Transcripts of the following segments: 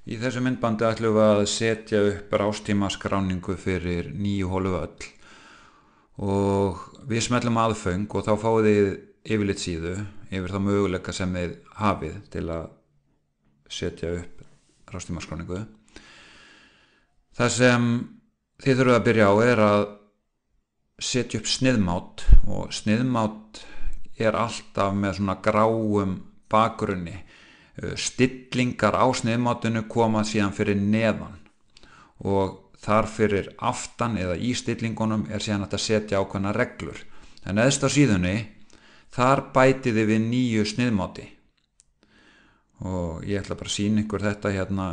Í þessu myndbandi ætlum við að setja upp rástímaskráningu fyrir 9 holu völl og við smellum aðföng og þá fáið þið yfirlit síðu yfir þá möguleika sem þið hafið til að setja upp rástímaskráningu. Það sem þið þurfum að byrja á að setja upp sniðmát, og sniðmát alltaf með svona gráum bakgrunni. Stillingar á sniðmátinu koma síðan fyrir neðan og þar fyrir aftan eða í stillingunum síðan hægt að setja ákveðna reglur. En neðst á síðunni þar bætið þið við nýju sniðmáti og ég ætla bara að sýna ykkur þetta hérna.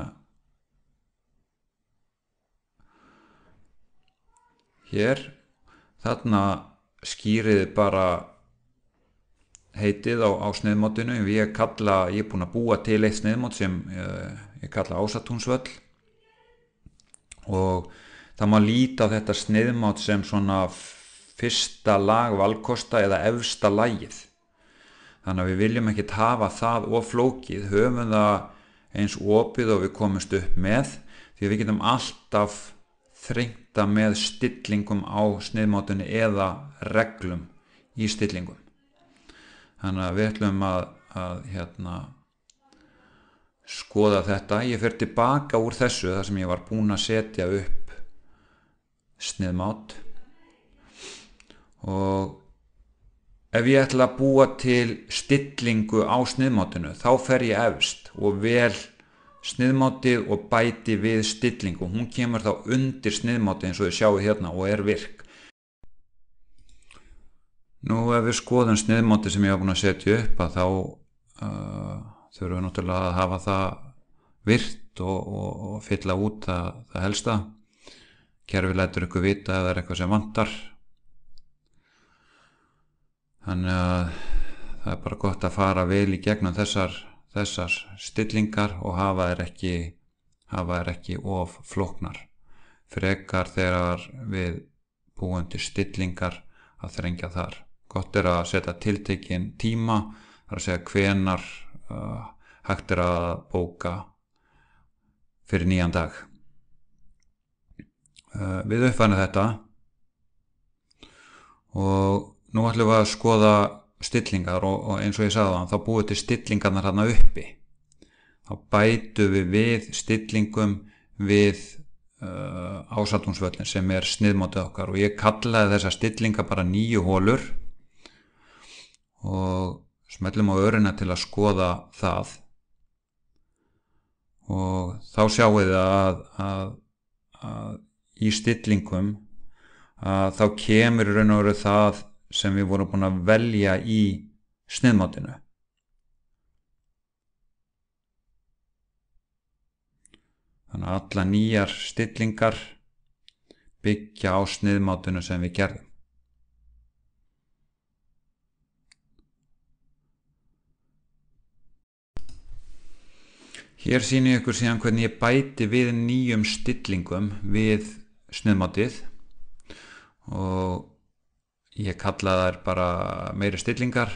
Hér, þarna skýrið bara heitið á sniðmátinu. Ég er búinn að búa til eitt sniðmát sem ég kalla Ásatúnsvöll og það má líta á þetta sniðmát sem svona fyrsta lag valkosta eða efsta lagið. Þannig að við viljum ekkert hafa það of flókið, höfum það eins opið og við komumst upp með, því við getum alltaf þrengta með stillingum á sniðmátinu eða reglum í stillingum. Þannig að við ætlum að skoða þetta. Ég fer tilbaka úr þessu þar sem ég var búinn að setja upp sniðmát og ef ég ætla að búa til stillingu á sniðmátinu þá fer ég efst og vel sniðmátið og bæti við stillingu. Hún kemur þá undir sniðmátið eins og þið sjáið hérna og virk. Nú ef við skoðum sniðmátið sem ég var búinn að setja upp þá þurfum við náttúrulega að hafa það virkt og fylla út það helsta. Kerfið lætur ykkur vita ef það eitthvað sem vantar. Þannig að það bara gott að fara vel í gegnum þessar stillingar og hafa þær ekki of flóknar. Frekar þegar við búum til stillingar að þrengja þar. Gott að setja tiltekinn tíma, það að segja hvenær hægt að bóka fyrir nýjan dag. Við uppfærðum þetta og nú ætlum við að skoða stillingar og eins og ég sagði þá búið til stillingarnar þarna uppi. Þá bætum við stillingum við Ásatúnsvöllin sem sniðmátið okkar og ég kallaði þessa stillinga bara 9 holur og smellum á örina til að skoða það og þá sjáum við að í stillingum þá kemur í raun og veru það sem við vorum búin að velja í sniðmátinu. Þannig að alla nýjar stillingar byggja á sniðmátinu sem við gerðum. Hér sýni ég ykkur síðan hvernig ég bæti við nýjum stillingum við sniðmátið og ég kalla þær bara meiri stillingar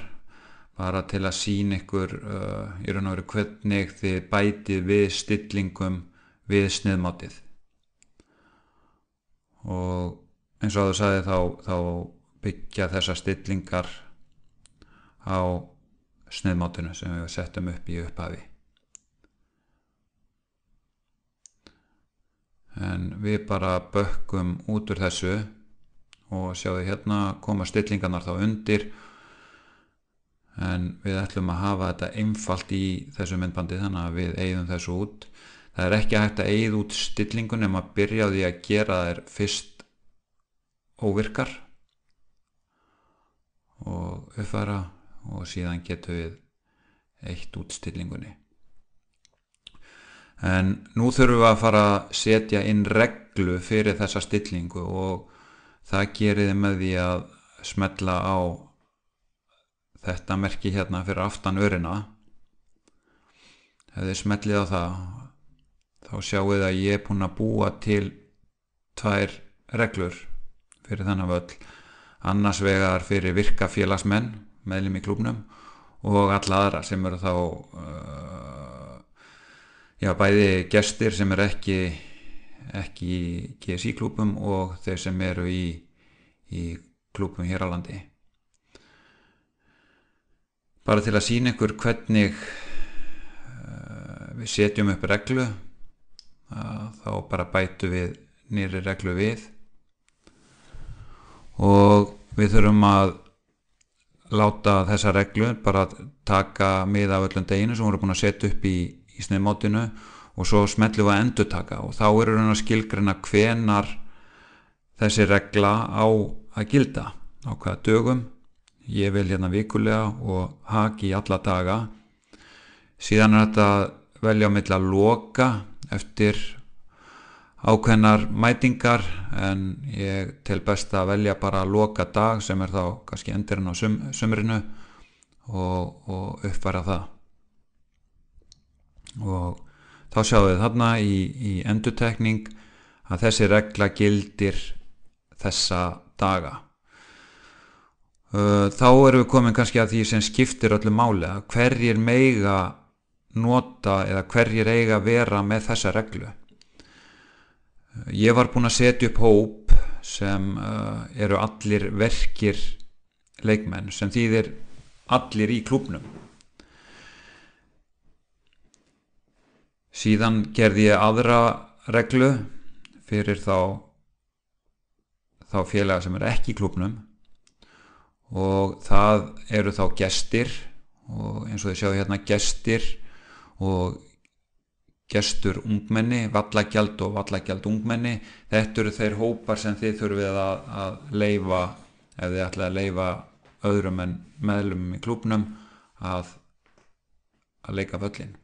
bara til að sýna ykkur í raun og veru hvernig þið bætið við stillingum við sniðmátið. Og eins og þú sagði þá byggja þessar stillingar á sniðmátinu sem við settum upp í upphafi. En við bara bökkum út úr þessu og sjáðu hérna koma stillingarnar þá undir, en við ætlum að hafa þetta einfalt í þessu myndbandi þannig að við eyðum þessu út. Það ekki hægt að eyða út stillingu nema að byrja á því að gera þær fyrst óvirkar og uppfæra og síðan getum við eytt út stillingunni. En nú þurfum við að fara að setja inn reglu fyrir þessa stillingu og það gerið með því að smella á þetta merki hérna fyrir aftan örina. Ef þið smellið á það þá sjáum við að ég búinn að búa til 2 reglur fyrir þennan völl. Annars vegar fyrir virka félagsmenn, meðlim í klúbnum, og alla aðra sem eru þá já, bæði gestir sem eru ekki í GSI klúbum og þeir sem eru í klúbum hér á landi. Bara til að sýna ykkur hvernig við setjum upp reglu, þá bara bætum við nýrri reglu við og við þurfum að láta þessa reglu bara taka mið af öllum deginu sem voru búin að setja upp í sneiðmótinu og svo smellum við að endurtaka og þá eru raun að skilgreina hvenar þessi regla á að gilda, á hvaða dögum. Ég vil hérna vikulega og haki í alla daga. Síðan er þetta að velja á milli að loka eftir ákveðnar mætingar, en ég tel best að velja bara að loka dag sem er þá kannski endurinn á sumrinu og uppfæra það. Og þá sjáum við þarna í endurtekning að þessi regla gildir þessa daga. Þá erum við komin kannski að því sem skiptir öllu máli, að hverjir mega nota eða hverjir eiga að vera með þessa reglu. Ég var búinn að setja upp hóp sem eru allir verkir leikmenn, sem þýðir allir í klúbnum. Síðan gerði ég aðra reglu fyrir þá félaga sem eru ekki í klúbnum og það eru þá gestir, og eins og þið sjáu hérna gestir og gestur ungmenni, vallagjald og vallagjald ungmenni. Þetta eru þeir hópar sem þið þurfið að leyfa, ef þið ætlaði að leyfa öðrum en meðlumum í klúbnum að leika völlin.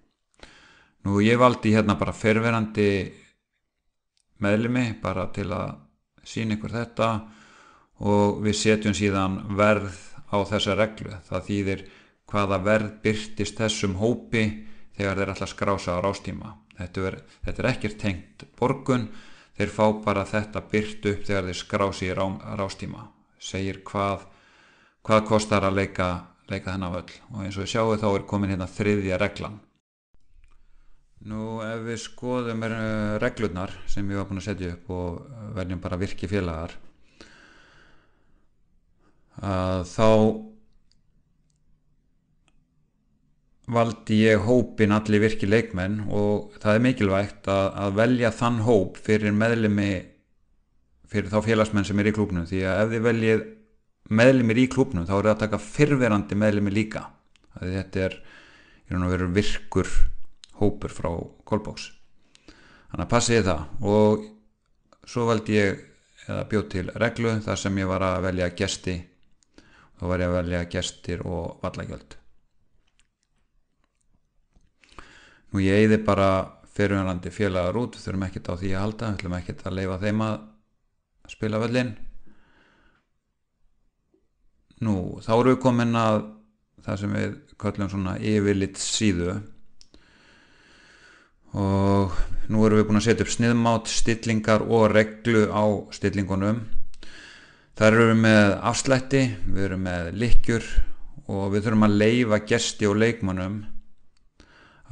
Nú ég valdi hérna bara fyrrverandi meðlumi bara til að sýna ykkur þetta og við setjum síðan verð á þessa reglu. Það þýðir hvaða verð birtist þessum hópi þegar þeir ætla að skrá sig á rástíma. Þetta er ekkert tengt borgun, þeir fá bara þetta byrt upp þegar þeir skrá sig í rástíma. Segir hvað kostar að leika þennan völl, og eins og við sjáum þá er komin hérna þriðja reglan. Nú ef við skoðum reglurnar sem ég var búinn að setja upp og veljum bara virki félagar, þá valdi ég hópin allir virki leikmenn, og það er mikilvægt að velja þann hóp fyrir meðlimi, fyrir þá félagsmenn sem er í klúbnum, því að ef þið veljið meðlimir í klúbnum þá er það að taka fyrrverandi meðlimi líka. Þetta er í raun og veru virkur hópur frá Callbox, þannig að passið það. Og svo valdi ég eða bjóð til reglu þar sem ég var að velja gesti, þá var ég að velja gestir og vallagjöld. Nú ég eyði bara fyrrverandi félagar út, við þurfum ekkert á því að halda, við ætlum ekkert að leyfa þeim að spila völlin. Nú þá erum við komin að það sem við köllum svona yfirlit síðu, og nú erum við búin að setja upp sniðmát, stillingar og reglu á stillingunum. Þar erum við með afslætti, við erum með lykkjur og við þurfum að leyfa gesti og leikmönnum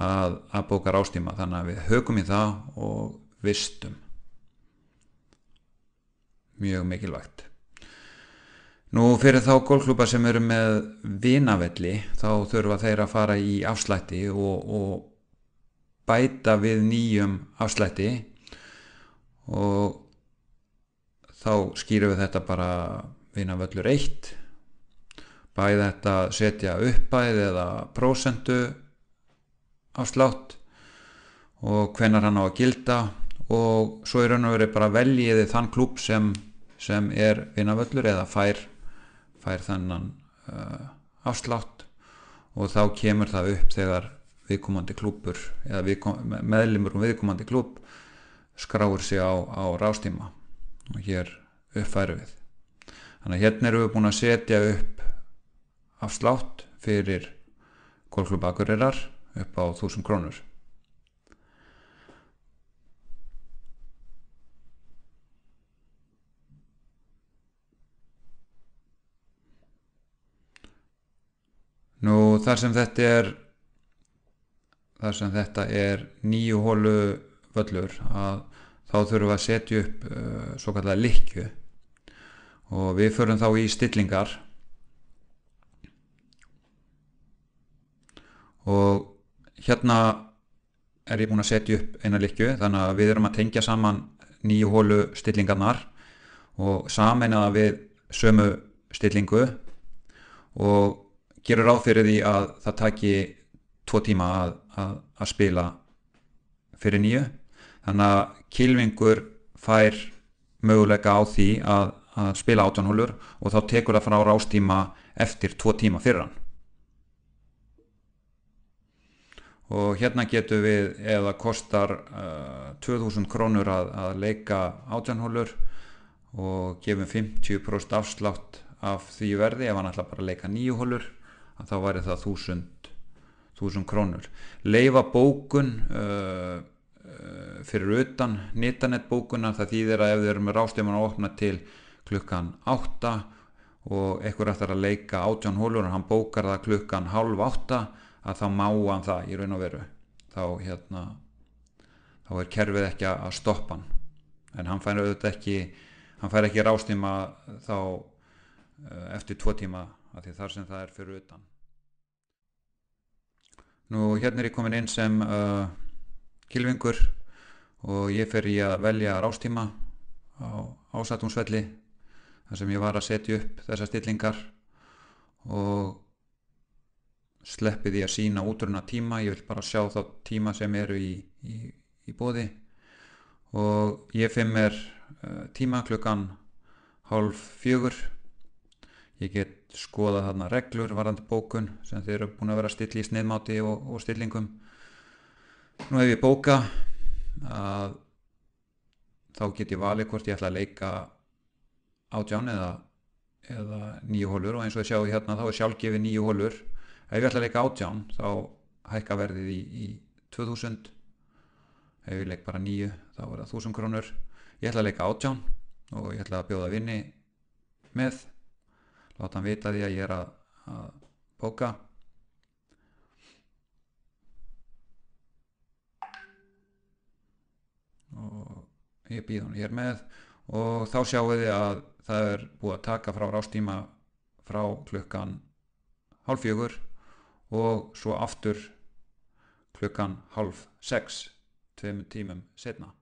að bóka rástíma, þannig að við hökum í það og vistum. Mjög mikilvægt. Nú fyrir þá golfklúbba sem eru með vinavelli, þá þurfa þeir að fara í afslætti og bæta við nýjum afslætti, og þá skýrum við þetta bara vinavöllur 1. Bæði þetta setja uppæð eða prósentu afslátt og hvenær hann á að gilda, og svo í raun og veru bara veljiði þann klúbb sem er vinavöllur eða fær þennan afslátt, og þá kemur það upp þegar viðkomandi klúbbur eða meðlimur og viðkomandi klúbb skráir sig á rástíma, og hér uppfærum við. Þannig að hérna erum við búin að setja upp afslátt fyrir golfklúbb Akureyrar upp á 1000 krónur. Nú þar sem þetta er þar sem þetta er 9 holu völlur, að þá þurfum við að setja upp svo kallega lykkju, og við förum þá í stillingar og hérna er ég búinn að setja upp eina lykkju, þannig að við erum að tengja saman 9 holu stillingarnar og sameina það við sömu stillingu og gerur ráð fyrir því að það taki 2 tíma að spila fyrir 9. Þannig að kylfingur fær möguleika á því að spila 18 holur og þá tekur það frá rástíma eftir 2 tíma fyrir hann. Og hérna getum við, ef það kostar 2000 krónur að leika 18 holur og gefum 50% afslátt af því verði, ef hann ætla bara að leika 9 holur, þá væri það 1000 krónur. Leyfa bókun fyrir utan netbókuna, það þýðir að ef þið erum með rástíman að opna til klukkan 8 og einhver ætlar að leika 18 holur og hann bókar það klukkan 7:30, að þá má hann það í raun og veru. Þá er kerfið ekki að stoppa hann, en hann fær auðvitað ekki rástíma þá eftir 2 tíma, af því þar sem það er fyrir utan. Nú hérna er ég komin inn sem kylfingur og ég fer í að velja rástíma á Ásatúnsvelli, þar sem ég var að setja upp þessar stillingar, og sleppi því að sína útrunna tíma. Ég vil bara sjá þá tíma sem eru í boði, og ég finn mér tíma klukkan 3:30. Ég get skoðað þarna reglur varðandi bókun sem þeir eru búin að vera að stilla í sneiðmáti og stillingum. Nú ef ég bóka þá get ég valið hvort ég ætla að leika 18 eða 9 holur, og eins og ég sjá hérna þá er sjálfgefið 9 holur. Ef ég ætla að leika 18 þá hækka verðið í 2000. Ef ég leik bara 9 þá er það 1000 krónur. Ég ætla að leika 18 og ég ætla að bjóða vini með, láta hann vita því að ég er að bóka. Og ég býð hann hér með, og þá sjáum við að það er búið að taka frá rástíma frá klukkan 5:30 og svo aftur klukkan 5:30, 2 tímum setna.